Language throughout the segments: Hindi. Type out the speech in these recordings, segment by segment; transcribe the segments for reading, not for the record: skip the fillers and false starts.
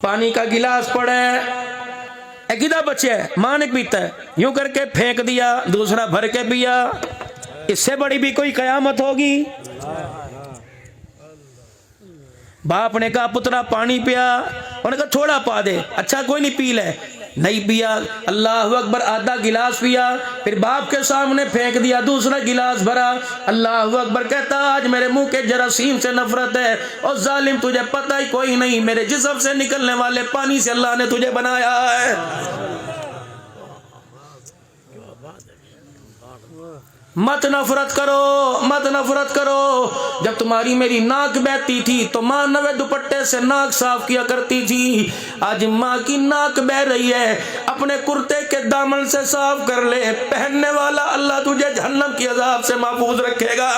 पानी का गिलास पड़ा है, किधर बचे है, मां ने पीता है, यूं करके फेंक दिया, दूसरा भर के पिया। इससे बड़ी भी कोई कयामत होगी? बाप ने कहा पुत्रा पानी पिया, उन्होंने कहा थोड़ा पा दे, अच्छा कोई नहीं पी ले, नहीं पिया। अल्लाह अकबर, आधा गिलास पिया, फिर बाप के सामने फेंक दिया, दूसरा गिलास भरा। अल्लाह अकबर, कहता आज मेरे मुंह के जरासीम से नफरत है। और जालिम तुझे पता ही कोई नहीं, मेरे जिस्म से निकलने वाले पानी से अल्लाह ने तुझे बनाया है। मत नफरत करो, मत नफरत करो। जब तुम्हारी मेरी नाक बहती थी तो माँ नवे दुपट्टे से नाक साफ किया करती थी। आज माँ की नाक बह रही है, अपने कुर्ते के दामन से साफ कर ले, पहनने वाला अल्लाह तुझे जहन्नम की अजाब से महफूज रखेगा।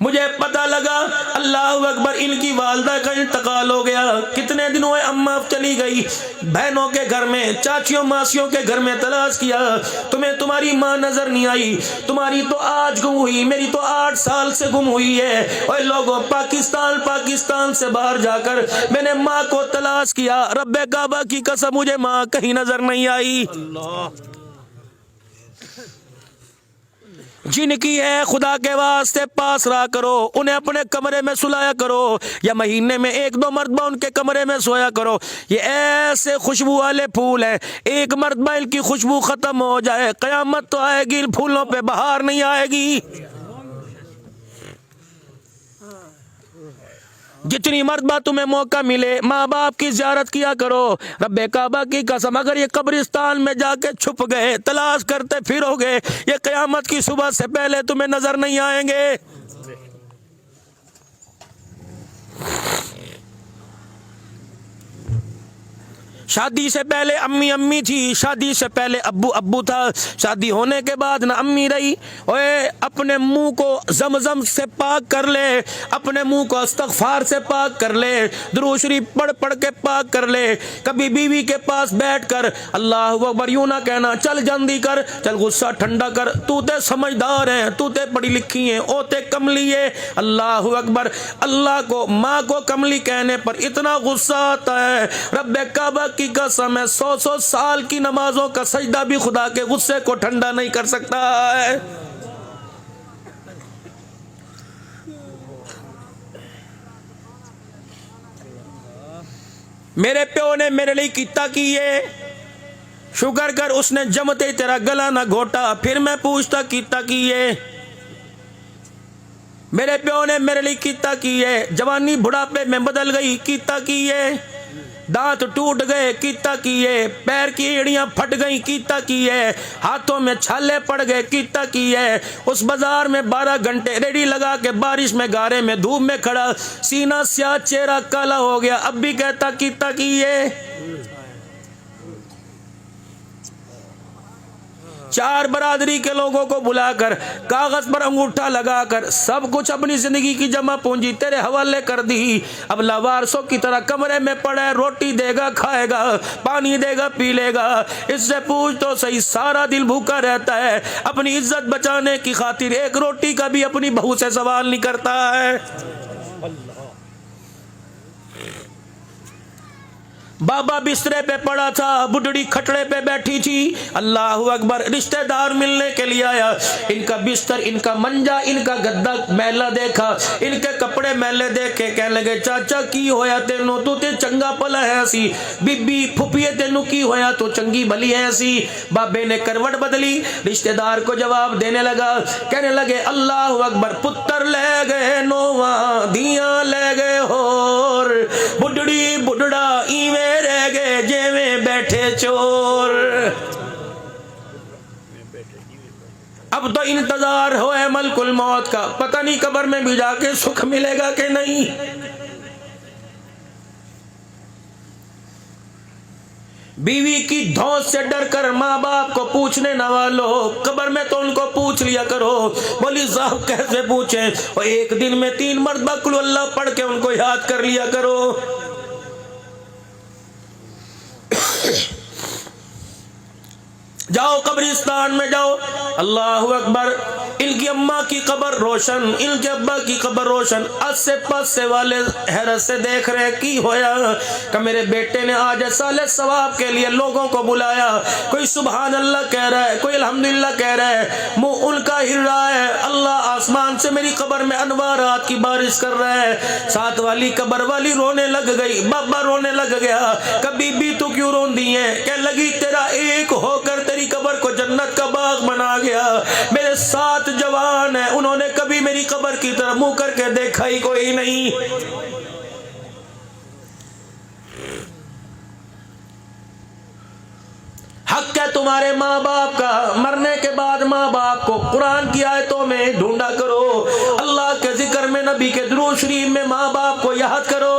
मुझे पता लगा अल्लाह अकबर इनकी वालदा का इंतकाल हो गया। कितने दिन हुए, अम्मा चली गई बहनों के घर में, चाचियों मासियों के घर में तलाश किया, तुम्हें तुम्हारी माँ नजर नहीं आई। तुम्हारी तो आज गुम हुई, मेरी तो 8 साल से गुम हुई है। और लोगों, पाकिस्तान से बाहर जाकर मैंने माँ को तलाश किया, रब्बे काबा की कसम मुझे माँ कहीं नजर नहीं आई। जिनकी है खुदा के वास्ते पास रहा करो, उन्हें अपने कमरे में सुलाया करो, या महीने में 1-2 मरतबा उनके कमरे में सोया करो। ये ऐसे खुशबू वाले फूल हैं, एक मरतबा इनकी खुशबू खत्म हो जाए, कयामत तो आएगी, इन फूलों पे बहार नहीं आएगी। जितनी मरतबा तुम्हें मौका मिले माँ बाप की ज़ियारत किया करो। रब्बे काबा की कसम, अगर ये कब्रिस्तान में जाके छुप गए, तलाश करते फिरोगे, ये कयामत की सुबह से पहले तुम्हें नजर नहीं आएंगे। शादी से पहले अम्मी अम्मी थी, शादी से पहले अब्बू अब्बू था, शादी होने के बाद ना अम्मी रही। ओए अपने मुंह को ज़मज़म से पाक कर ले, अपने मुंह को इस्तग़फ़ार से पाक कर ले, दुरूद शरीफ पढ़ पढ़ के पाक कर ले। कभी बीवी के पास बैठ कर अल्लाह अकबर यूं ना कहना, चल जल्दी कर, चल गुस्सा ठंडा कर, तू ते समझदार है, तू ते पढ़ी लिखी है, ओ ते कमली है। अल्लाह अकबर, अल्लाह को माँ को कमली कहने पर इतना गुस्सा आता है। रब्बे काबा की कसम है, 100 साल की नमाजों का सजदा भी खुदा के गुस्से को ठंडा नहीं कर सकता है। मेरे प्यो ने मेरे लिए कितना किए, शुक्र कर उसने जमते तेरा गला ना घोटा। फिर मैं पूछता कितना किए, मेरे प्यो ने मेरे लिए कितना किए, जवानी बुढ़ापे में बदल गई कितना किए, दांत टूट गए कितना किए, पैर की एड़ियां फट गई कितना किए, हाथों में छाले पड़ गए कितना किए। उस बाजार में 12 घंटे रेडी लगा के बारिश में गारे में धूप में खड़ा, सीना स्याह चेहरा काला हो गया, अब भी कहता कितना किए। 4 बरादरी के लोगों को बुलाकर कागज पर अंगूठा लगाकर सब कुछ अपनी जिंदगी की जमा पूंजी तेरे हवाले कर दी। अब लावारसों की तरह कमरे में पड़ा, रोटी देगा खाएगा, पानी देगा पी लेगा। इससे पूछ तो सही, सारा दिल भूखा रहता है, अपनी इज्जत बचाने की खातिर एक रोटी का भी अपनी बहू से सवाल नहीं करता है। बाबा बिस्तरे पे पड़ा था, बुढ़ड़ी खटड़े पे बैठी थी। अल्लाह अकबर, रिश्तेदार मिलने के लिए आया, इनका बिस्तर, इनका मंजा, इनका गद्दा मैला देखा, इनके कपड़े मैले देखे, कहने लगे चाचा की होया तेनू, तू ते चंगा भला है सी, बीबी फुफिए तेनू की होया, तू चंगी भली है सी। बाबे ने करवट बदली, रिश्तेदार को जवाब देने लगा, कहने लगे अल्लाह अकबर, पुत्र ले गए नोवा, दिया ले गए होर, बुढ़ड़ी बुढ़ड़ा इवे रह गए जेवे बैठे चोर। अब तो इंतजार हो है मलकुल मौत का, पता नहीं कब्र में भी जाके सुख मिलेगा कि नहीं। बीवी की धौंस से डर कर माँ बाप को पूछने न वालों, कब्र में तो उनको पूछ लिया करो। बोली साहब कैसे पूछे, और एक दिन में 3 मरतबा कुल अल्लाह पढ़ के उनको याद कर लिया करो। जाओ कब्रिस्तान में जाओ, अल्लाह अकबर, इनकी अम्मा की कब्र रोशन, इनके अब्बा की कब्र रोशन। आसे पासे वाले हैरत से देख रहे की होया कि मेरे बेटे ने आज साले सवाब के लिए लोगों को बुलाया, कोई सुभान अल्लाह कह रहा है, कोई अल्हम्दुलिल्लाह कह रहा है, मुंह उनका हिल रहा है, अल्लाह आसमान से मेरी कब्र में अनवारात की बारिश कर रहा है। साथ वाली कब्र वाली रोने लग गई, बाबा रोने लग गया, कभी भी तू क्यों रोंदी है? कह लगी तेरा एक होकर तेरी कब्र को जन्नत का बाग बना गया। मेरे 7 जवान है, उन्होंने कभी मेरी कब्र की तरफ मुंह करके देखा ही कोई नहीं। हक है तुम्हारे माँ बाप का, मरने के बाद माँ बाप को कुरान की आयतों में ढूंढा करो, अल्लाह के जिक्र में, नबी के दुरूद शरीफ में माँ बाप को याद करो।